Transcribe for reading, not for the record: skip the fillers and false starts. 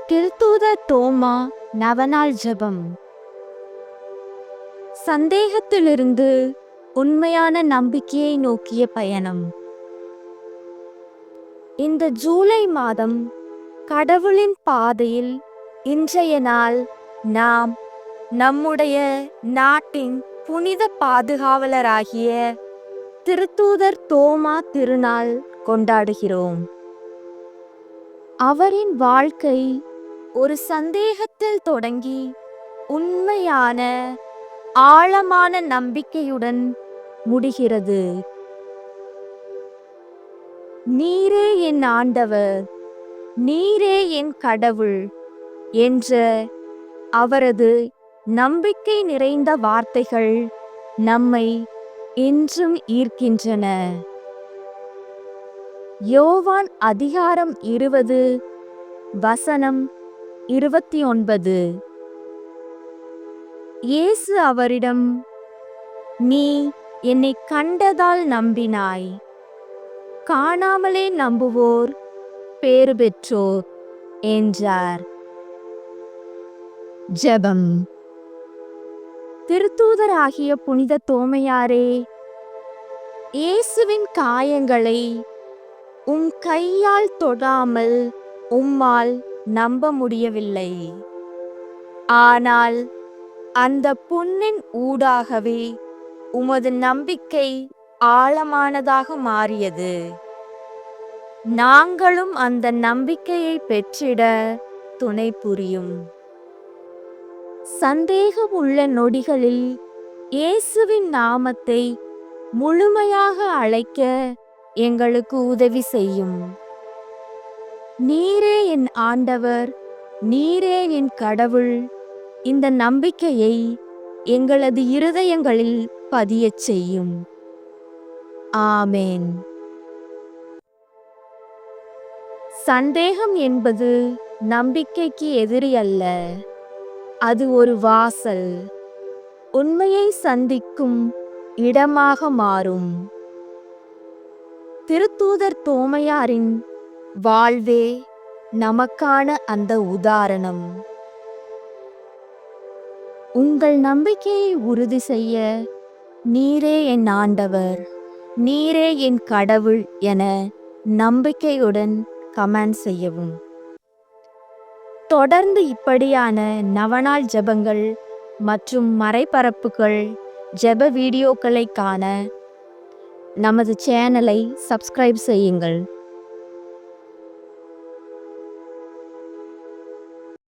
திருத்தூதர் தோமா நவநாள் ஜெபம். சந்தேகத்திலிருந்து உண்மையான நம்பிக்கையை நோக்கிய பயணம். இந்த ஜூலை மாதம் கடவுளின் பாதையில் இன்றைய நாள் நாம் நம்முடைய நாட்டின் புனித பாதுகாவலராகிய திருத்தூதர் தோமா திருநாள் கொண்டாடுகிறோம். அவரின் வாழ்க்கை ஒரு சந்தேகத்தில் தொடங்கி உண்மையான ஆழமான நம்பிக்கையுடன் முடிகிறது. நீரே என் ஆண்டவர், நீரே என் கடவுள் என்ற அவரது நம்பிக்கை நிறைந்த வார்த்தைகள் நம்மை இன்றும் ஈர்க்கின்றன. யோவான் அதிகாரம் 20 வசனம் 29. இயேசு அவரிடம், நீ என்னை கண்டதால் நம்பினாய், காணாமலே நம்புவோர் பேறு பெற்றோர் என்றார். ஜெபம். திருத்தூதராகிய புனித தோமையாரே, இயேசுவின் காயங்களை உம் கையால் தொடாமல் உம்மால் நம்ப முடியவில்லை. ஆனால் அந்த புண்ணின் ஊடாகவே உமது நம்பிக்கை ஆழமானதாக மாறியது. நாங்களும் அந்த நம்பிக்கையை பெற்றிட துணை புரியும். சந்தேகம் உள்ள நொடிகளில் இயேசுவின் நாமத்தை முழுமையாக அழைக்க எங்களுக்கு உதவி செய்யும். நீரே என் ஆண்டவர், நீரே என் கடவுள், இந்த நம்பிக்கையை எங்களது இருதயங்களில் பதியச் செய்யும். ஆமென். சந்தேகம் என்பது நம்பிக்கைக்கு எதிரி அல்ல, அது ஒரு வாசல், உண்மையை சந்திக்கும் இடமாக மாறும். திருத்தூதர் தோமையாரின் வாழ்வே நமக்கான அந்த உதாரணம். உங்கள் நம்பிக்கையை உறுதி செய்ய நீரே என் ஆண்டவர், நீரே என் கடவுள் என நம்பிக்கையுடன் கமெண்ட் செய்யவும். தொடர்ந்து இப்படியான நவநாள் ஜெபங்கள் மற்றும் மறைபரப்புகள் ஜெப வீடியோக்களை காண நமது சேனலை சப்ஸ்கிரைப் செய்யுங்கள்.